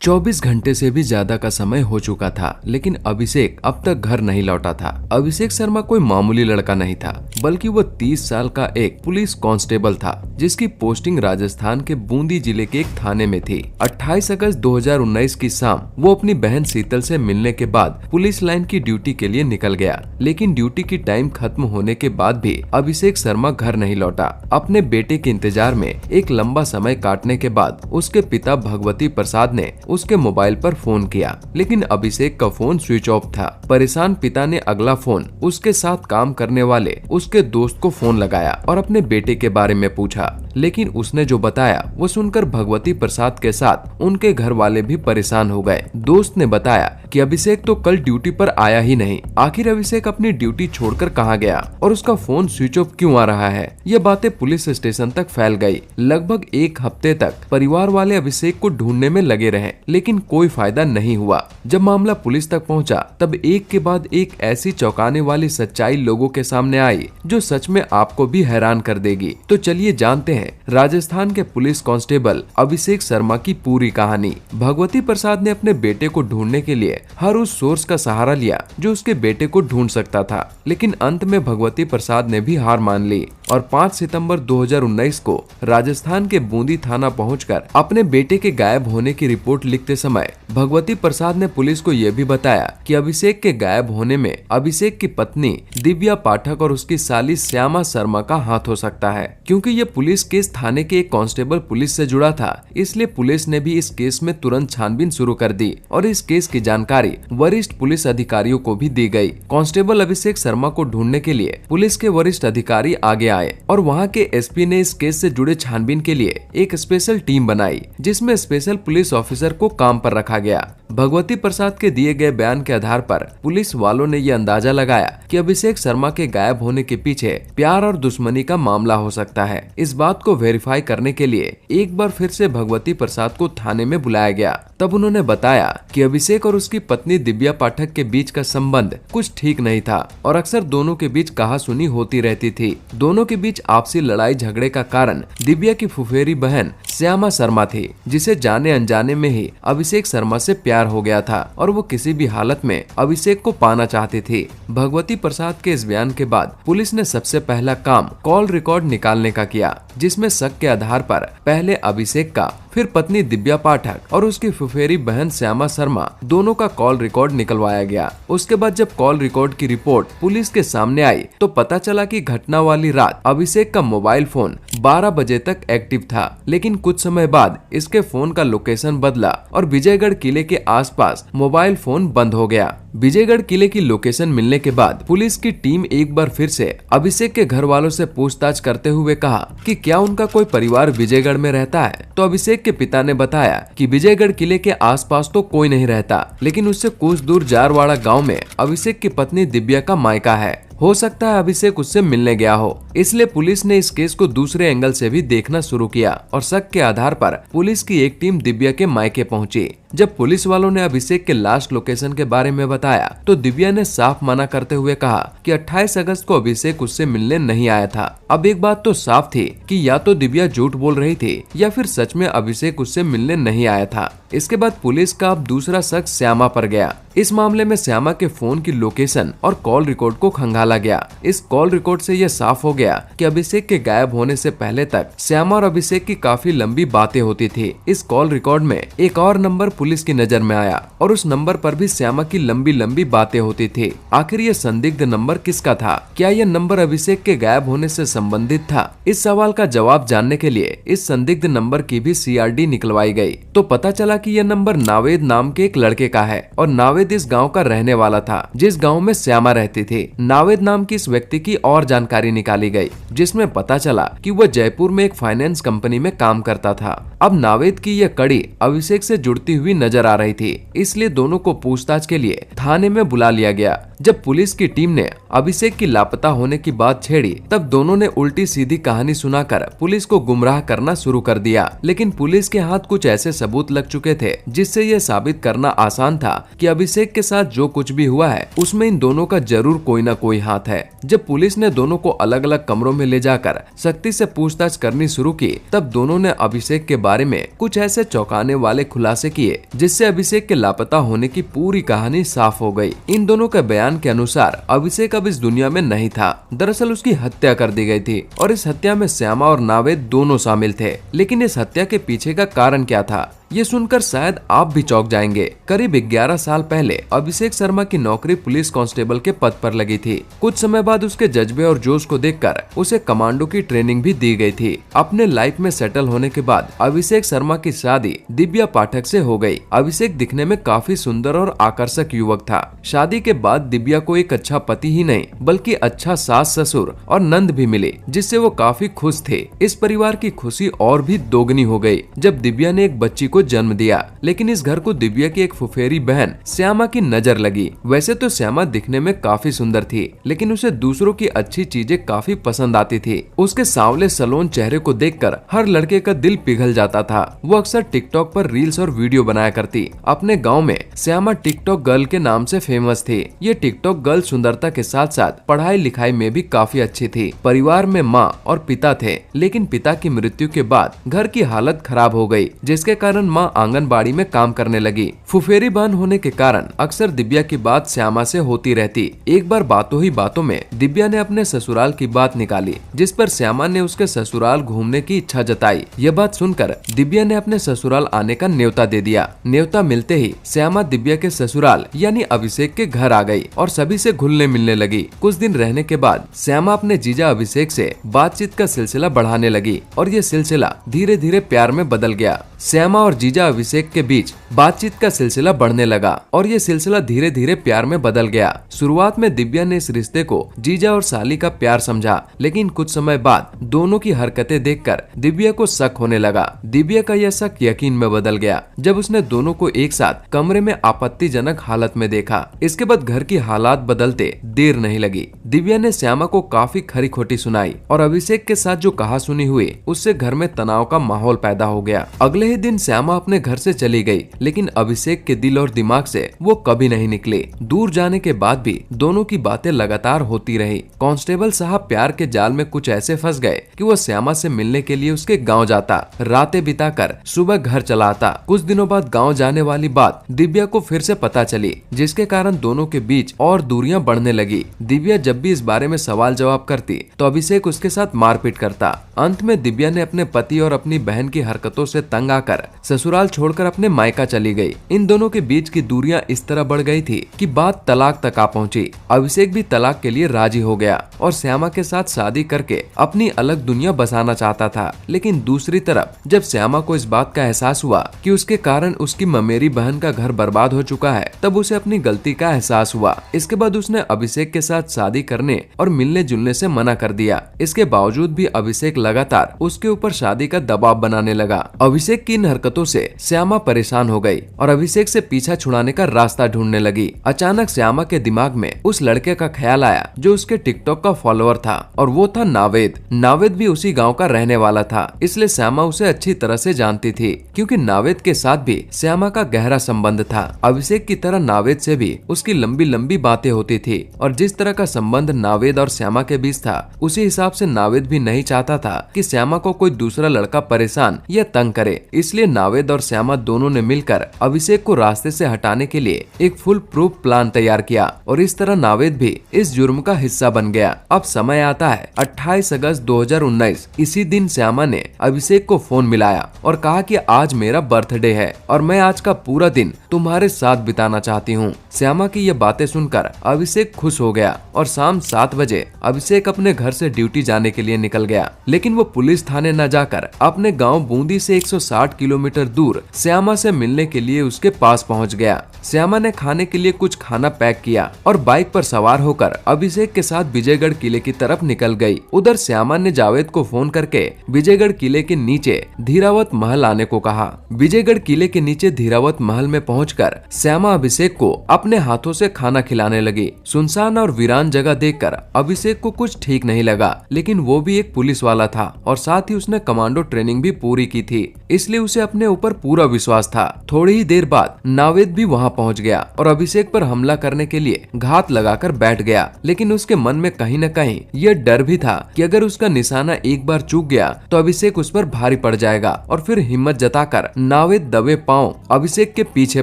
24 घंटे से भी ज्यादा का समय हो चुका था, लेकिन अभिषेक अब तक घर नहीं लौटा था। अभिषेक शर्मा कोई मामूली लड़का नहीं था, बल्कि वो 30 साल का एक पुलिस कांस्टेबल था, जिसकी पोस्टिंग राजस्थान के बूंदी जिले के एक थाने में थी। 28 अगस्त 2019 की शाम वो अपनी बहन शीतल से मिलने के बाद पुलिस लाइन की ड्यूटी के लिए निकल गया, लेकिन ड्यूटी की टाइम खत्म होने के बाद भी अभिषेक शर्मा घर नहीं लौटा। अपने बेटे के इंतजार में एक लंबा समय काटने के बाद उसके पिता भगवती प्रसाद ने उसके मोबाइल पर फोन किया, लेकिन अभिषेक का फोन स्विच ऑफ था। परेशान पिता ने अगला फोन उसके साथ काम करने वाले उसके दोस्त को फोन लगाया और अपने बेटे के बारे में पूछा, लेकिन उसने जो बताया वो सुनकर भगवती प्रसाद के साथ उनके घर वाले भी परेशान हो गए। दोस्त ने बताया कि अभिषेक तो कल ड्यूटी पर आया ही नहीं। आखिर अभिषेक अपनी ड्यूटी छोड़कर कहाँ गया और उसका फोन स्विच ऑफ क्यों आ रहा है? ये बातें पुलिस स्टेशन तक फैल गई। लगभग एक हफ्ते तक परिवार वाले अभिषेक को ढूंढने में लगे रहे, लेकिन कोई फायदा नहीं हुआ। जब मामला पुलिस तक पहुंचा, तब एक के बाद एक ऐसी चौंकाने वाली सच्चाई लोगों के सामने आई जो सच में आपको भी हैरान कर देगी। तो चलिए जानते हैं राजस्थान के पुलिस कांस्टेबल अभिषेक शर्मा की पूरी कहानी। भगवती प्रसाद ने अपने बेटे को ढूंढने के लिए हर उस सोर्स का सहारा लिया जो उसके बेटे को ढूंढ सकता था, लेकिन अंत में भगवती प्रसाद ने भी हार मान ली और 5 सितंबर 2019 को राजस्थान के बूंदी थाना पहुंचकर अपने बेटे के गायब होने की रिपोर्ट लिखते समय भगवती प्रसाद ने पुलिस को यह भी बताया कि अभिषेक के गायब होने में अभिषेक की पत्नी दिव्या पाठक और उसकी साली श्यामा शर्मा का हाथ हो सकता है। क्योंकि ये पुलिस केस थाने के एक कांस्टेबल पुलिस से जुड़ा था, इसलिए पुलिस ने भी इस केस में तुरंत छानबीन शुरू कर दी और इस केस की जानकारी वरिष्ठ पुलिस अधिकारियों को भी दी गई। कांस्टेबल अभिषेक शर्मा को ढूंढने के लिए पुलिस के वरिष्ठ अधिकारी आगे आए और वहाँ के एसपी ने इस केस से जुड़े छानबीन के लिए एक स्पेशल टीम बनाई, जिसमें स्पेशल पुलिस ऑफिसर को काम पर रखा गया। भगवती प्रसाद के दिए गए बयान के आधार पर पुलिस वालों ने यह अंदाजा लगाया कि अभिषेक शर्मा के गायब होने के पीछे प्यार और दुश्मनी का मामला हो सकता है। इस बात को वेरीफाई करने के लिए एक बार फिर से भगवती प्रसाद को थाने में बुलाया गया। तब उन्होंने बताया कि अभिषेक और उसकी पत्नी दिव्या पाठक के बीच का संबंध कुछ ठीक नहीं था और अक्सर दोनों के बीच कहासुनी होती रहती थी। दोनों के बीच आपसी लड़ाई झगड़े का कारण दिव्या की फुफेरी बहन श्यामा शर्मा थी, जिसे जाने अनजाने में ही अभिषेक शर्मा से प्यार हो गया था और वो किसी भी हालत में अभिषेक को पाना चाहती थी। भगवती प्रसाद के इस बयान के बाद पुलिस ने सबसे पहला काम कॉल रिकॉर्ड निकालने का किया, जिसमें शक के आधार पर पहले अभिषेक का, फिर पत्नी दिव्या पाठक और उसकी फुफेरी बहन श्यामा शर्मा दोनों का कॉल रिकॉर्ड निकलवाया गया। उसके बाद जब कॉल रिकॉर्ड की रिपोर्ट पुलिस के सामने आई तो पता चला कि घटना वाली रात अभिषेक का मोबाइल फोन 12 बजे तक एक्टिव था, लेकिन कुछ समय बाद इसके फोन का लोकेशन बदला और विजयगढ़ किले के आसपास मोबाइल फोन बंद हो गया। विजयगढ़ किले की लोकेशन मिलने के बाद पुलिस की टीम एक बार फिर से अभिषेक के घर वालों से पूछताछ करते हुए कहा कि क्या उनका कोई परिवार विजयगढ़ में रहता है। तो अभिषेक के पिता ने बताया कि विजयगढ़ किले के आसपास तो कोई नहीं रहता, लेकिन उससे कुछ दूर जारवाड़ा गांव में अभिषेक की पत्नी दिव्या का मायका है। हो सकता है अभिषेक उससे मिलने गया हो, इसलिए पुलिस ने इस केस को दूसरे एंगल से भी देखना शुरू किया और शक के आधार पर पुलिस की एक टीम दिव्या के मायके पहुंची। जब पुलिस वालों ने अभिषेक के लास्ट लोकेशन के बारे में बताया तो दिव्या ने साफ मना करते हुए कहा कि 28 अगस्त को अभिषेक उससे मिलने नहीं आया था। अब एक बात तो साफ थी कि या तो दिव्या झूठ बोल रही थी या फिर सच में अभिषेक उससे मिलने नहीं आया था। इसके बाद पुलिस का अब दूसरा शख्स श्यामा पर गया। इस मामले में श्यामा के फोन की लोकेशन और कॉल रिकॉर्ड को खंगाला गया। इस कॉल रिकॉर्ड से यह साफ हो गया कि अभिषेक के गायब होने से पहले तक श्यामा और अभिषेक की काफी लंबी बातें होती थी। इस कॉल रिकॉर्ड में एक और नंबर पुलिस की नजर में आया और उस नंबर पर भी श्यामा की लंबी लंबी बातें होती थी। आखिर ये संदिग्ध नंबर किसका था? क्या यह नंबर अभिषेक के गायब होने से संबंधित था? इस सवाल का जवाब जानने के लिए इस संदिग्ध नंबर की भी CRD निकलवाई गई तो पता चला कि यह नंबर नावेद नाम के एक लड़के का है और नावेद इस गांव का रहने वाला था जिस गांव में श्यामा रहती थी। नावेद नाम की इस व्यक्ति की और जानकारी निकाली गई, जिसमें पता चला कि वह जयपुर में एक फाइनेंस कंपनी में काम करता था। अब नावेद की यह कड़ी अभिषेक से जुड़ती हुई नजर आ रही थी, इसलिए दोनों को पूछताछ के लिए थाने में बुला लिया गया। जब पुलिस की टीम ने अभिषेक की लापता होने की बात छेड़ी तब दोनों ने उल्टी सीधी कहानी सुनाकर पुलिस को गुमराह करना शुरू कर दिया। लेकिन पुलिस के हाथ कुछ ऐसे सबूत लग चुके थे जिससे यह साबित करना आसान था कि अभिषेक के साथ जो कुछ भी हुआ है उसमें इन दोनों का जरूर कोई ना कोई हाथ है। जब पुलिस ने दोनों को अलग अलग कमरों में ले जाकर सख्ती से पूछताछ करनी शुरू की तब दोनों ने अभिषेक के बारे में कुछ ऐसे चौंकाने वाले खुलासे किए जिससे अभिषेक के लापता होने की पूरी कहानी साफ हो गई। इन दोनों के बयान के अनुसार अभिषेक अब इस दुनिया में नहीं था। दरअसल उसकी हत्या कर दी गई थी और इस हत्या में श्यामा और नावेद दोनों शामिल थे। लेकिन इस हत्या के पीछे का कारण क्या था ये सुनकर शायद आप भी चौंक जाएंगे। करीब 11 साल पहले अभिषेक शर्मा की नौकरी पुलिस कांस्टेबल के पद पर लगी थी। कुछ समय बाद उसके जज्बे और जोश को देखकर उसे कमांडो की ट्रेनिंग भी दी गई थी। अपने लाइफ में सेटल होने के बाद अभिषेक शर्मा की शादी दिव्या पाठक से हो गई। अभिषेक दिखने में काफी सुंदर और आकर्षक युवक था। शादी के बाद दिव्या को एक अच्छा पति ही नहीं बल्कि अच्छा सास ससुर और नंद भी मिले जिससे वो काफी खुश थे। इस परिवार की खुशी और भी दोगुनी हो गई जब दिव्या ने एक बच्ची को जन्म दिया। लेकिन इस घर को दिव्या की एक फुफेरी बहन श्यामा की नजर लगी। वैसे तो श्यामा दिखने में काफी सुंदर थी लेकिन उसे दूसरों की अच्छी चीजें काफी पसंद आती थी। उसके सांवले सलोन चेहरे को देखकर हर लड़के का दिल पिघल जाता था। वो अक्सर टिकटॉक पर रील्स और वीडियो बनाया करती। अपने गाँव में श्यामा टिकटॉक गर्ल के नाम से फेमस थी। ये टिकटॉक गर्ल सुंदरता के साथ साथ पढ़ाई लिखाई में भी काफी अच्छी थी। परिवार में माँ और पिता थे लेकिन पिता की मृत्यु के बाद घर की हालत खराब हो गई जिसके कारण माँ आंगनबाड़ी में काम करने लगी। फुफेरी बहन होने के कारण अक्सर दिव्या की बात श्यामा से होती रहती। एक बार बातों ही बातों में दिव्या ने अपने ससुराल की बात निकाली जिस पर श्यामा ने उसके ससुराल घूमने की इच्छा जताई। यह बात सुनकर दिव्या ने अपने ससुराल आने का न्योता दे दिया। न्योता मिलते ही श्यामा दिव्या के ससुराल यानी अभिषेक के घर आ गई और सभी से घुलने मिलने लगी। कुछ दिन रहने के बाद श्यामा अपने जीजा अभिषेक से बातचीत का सिलसिला बढ़ाने लगी और ये सिलसिला धीरे धीरे प्यार में बदल गया। श्यामा और जीजा अभिषेक के बीच बातचीत का सिलसिला बढ़ने लगा और ये सिलसिला धीरे धीरे प्यार में बदल गया। शुरुआत में दिव्या ने इस रिश्ते को जीजा और साली का प्यार समझा लेकिन कुछ समय बाद दोनों की हरकतें देखकर दिव्या को शक होने लगा। दिव्या का यह शक यकीन में बदल गया जब उसने दोनों को एक साथ कमरे में आपत्तिजनक हालत में देखा। इसके बाद घर की हालात बदलते देर नहीं लगी। दिव्या ने श्यामा को काफी खरी खोटी सुनाई और अभिषेक के साथ जो कहा सुनी हुई उससे घर में तनाव का माहौल पैदा हो गया। अगले ही दिन श्यामा अपने घर से चली गई लेकिन अभिषेक के दिल और दिमाग से वो कभी नहीं निकले। दूर जाने के बाद भी दोनों की बातें लगातार होती रही। कांस्टेबल साहब प्यार के जाल में कुछ ऐसे फंस गए कि वो श्यामा से मिलने के लिए उसके गांव जाता, रातें बिताकर सुबह घर चला आता। कुछ दिनों बाद गांव जाने वाली बात दिव्या को फिर से पता चली जिसके कारण दोनों के बीच और दूरियां बढ़ने लगी। दिव्या जब भी इस बारे में सवाल जवाब करती तो अभिषेक उसके साथ मारपीट करता। अंत में दिव्या ने अपने पति और अपनी बहन की हरकतों से तंग आकर ससुराल छोड़कर अपने मायका चली गई। इन दोनों के बीच की दूरियां इस तरह बढ़ गई थी कि बात तलाक तक आ पहुंची। अभिषेक भी तलाक के लिए राजी हो गया और श्यामा के साथ शादी करके अपनी अलग दुनिया बसाना चाहता था। लेकिन दूसरी तरफ जब श्यामा को इस बात का एहसास हुआ कि उसके कारण उसकी ममेरी बहन का घर बर्बाद हो चुका है तब उसे अपनी गलती का एहसास हुआ। इसके बाद उसने अभिषेक के साथ शादी करने और मिलने जुलने से मना कर दिया। इसके बावजूद भी अभिषेक लगातार उसके ऊपर शादी का दबाव बनाने लगा। अभिषेक की इन हरकतों से श्यामा परेशान हो गई और अभिषेक से पीछा छुड़ाने का रास्ता ढूंढने लगी। अचानक श्यामा के दिमाग में उस लड़के का ख्याल आया जो उसके टिकटॉक का फॉलोअर था और वो था नावेद। नावेद भी उसी गांव का रहने वाला था इसलिए श्यामा उसे अच्छी तरह से जानती थी क्योंकि नावेद के साथ भी श्यामा का गहरा संबंध था। अभिषेक की तरह नावेद से भी उसकी लंबी लंबी बातें होती थी और जिस तरह का संबंध नावेद और श्यामा के बीच था उसी हिसाब से नावेद भी नहीं चाहता था कि श्यामा को कोई दूसरा लड़का परेशान या तंग करे। इसलिए नावेद और श्यामा दोनों ने मिलकर अभिषेक को रास्ते से हटाने के लिए एक फुल प्रूफ प्लान तैयार किया और इस तरह नावेद भी इस जुर्म का हिस्सा बन गया। अब समय आता है 28 अगस्त 2019। इसी दिन श्यामा ने अभिषेक को फोन मिलाया और कहा कि आज मेरा बर्थडे है और मैं आज का पूरा दिन तुम्हारे साथ बिताना चाहती हूँ। श्यामा की ये बातें सुनकर अभिषेक खुश हो गया और शाम 7 बजे अभिषेक अपने घर से ड्यूटी जाने के लिए निकल गया। लेकिन वो पुलिस थाने न जाकर अपने गाँव बूंदी से 160 किलोमीटर दूर श्यामा से मिलने के लिए उसके पास पहुंच गया। श्यामा ने खाने के लिए कुछ खाना पैक किया और बाइक पर सवार होकर अभिषेक के साथ विजयगढ़ किले की तरफ निकल गई। उधर श्यामा ने जावेद को फोन करके विजयगढ़ किले के नीचे धीरावत महल आने को कहा। विजयगढ़ किले के नीचे धीरावत महल में पहुंचकर श्यामा अभिषेक को अपने हाथों से खाना खिलाने लगी। सुनसान और वीरान जगह देखकर अभिषेक को कुछ ठीक नहीं लगा, लेकिन वो भी एक पुलिस वाला था और साथ ही उसने कमांडो ट्रेनिंग भी पूरी की थी, इसलिए उसे अपने ऊपर पूरा विश्वास था। थोड़ी ही देर बाद नावेद भी वहां पहुंच गया और अभिषेक पर हमला करने के लिए घात लगाकर बैठ गया, लेकिन उसके मन में कहीं न कहीं यह डर भी था कि अगर उसका निशाना एक बार चूक गया तो अभिषेक उस पर भारी पड़ जाएगा। और फिर हिम्मत जताकर नावेद दबे पांव अभिषेक के पीछे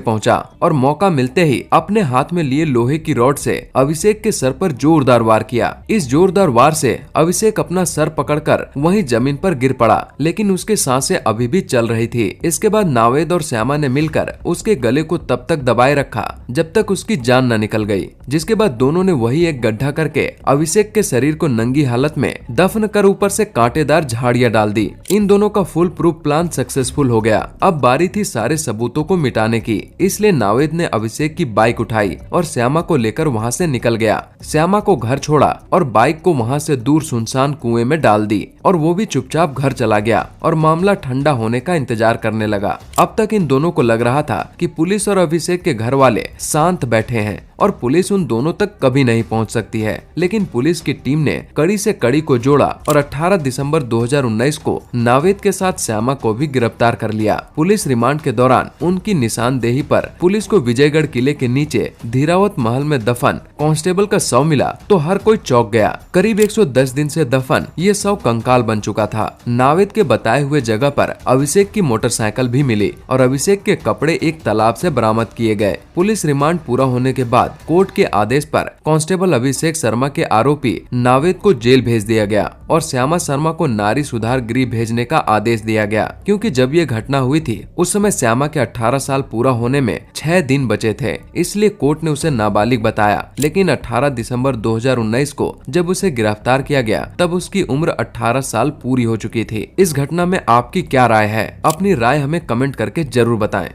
पहुंचा और मौका मिलते ही अपने हाथ में लिए लोहे की रॉड से अभिषेक के सर पर जोरदार वार किया। इस जोरदार वार से अभिषेक अपना सर पकड़कर वहीं जमीन पर गिर पड़ा, लेकिन उसके सांसें अभी भी चल रही थी। इसके बाद नावेद और श्यामा ने मिलकर उसके गले को तब तक दबाए रखा जब तक उसकी जान न निकल गई, जिसके बाद दोनों ने वही एक गड्ढा करके अभिषेक के शरीर को नंगी हालत में दफन कर ऊपर से कांटेदार झाड़ियां डाल दी। इन दोनों का फुल प्रूफ प्लान सक्सेसफुल हो गया। अब बारी थी सारे सबूतों को मिटाने की, इसलिए नावेद ने अभिषेक की बाइक उठाई और श्यामा को लेकर वहां से निकल गया। श्यामा को घर छोड़ा और बाइक को वहां से दूर सुनसान कुएं में डाल दी और वो भी चुपचाप घर चला गया और मामला ठंडा होने का इंतजार करने लगा। अब तक इन दोनों को लग रहा था कि पुलिस और अभिषेक के घर वाले शांत बैठे हैं और पुलिस उन दोनों तक कभी नहीं पहुंच सकती है, लेकिन पुलिस की टीम ने कड़ी से कड़ी को जोड़ा और 18 दिसंबर 2019 को नावेद के साथ श्यामा को भी गिरफ्तार कर लिया। पुलिस रिमांड के दौरान उनकी निशानदेही पर पुलिस को विजयगढ़ किले के नीचे धीरावत महल में दफन कांस्टेबल का शव मिला तो हर कोई चौंक गया। करीब 110 दिन से दफन ये शव कंकाल बन चुका था। नावेद के बताए हुए जगह पर अभिषेक की मोटरसाइकिल भी मिली और अभिषेक के कपड़े एक तालाब से बरामद किए गए। पुलिस रिमांड पूरा होने के बाद कोर्ट के आदेश पर कांस्टेबल अभिषेक शर्मा के आरोपी नावेद को जेल भेज दिया गया और श्यामा शर्मा को नारी सुधार गृह भेजने का आदेश दिया गया, क्योंकि जब ये घटना हुई थी उस समय श्यामा के 18 साल पूरा होने में 6 दिन बचे थे, इसलिए कोर्ट ने उसे नाबालिग बताया। लेकिन 18 दिसंबर 2019 को जब उसे गिरफ्तार किया गया तब उसकी उम्र 18 साल पूरी हो चुकी थी। इस घटना में आपकी क्या राय है? अपनी राय हमें कमेंट करके जरूर बताएं।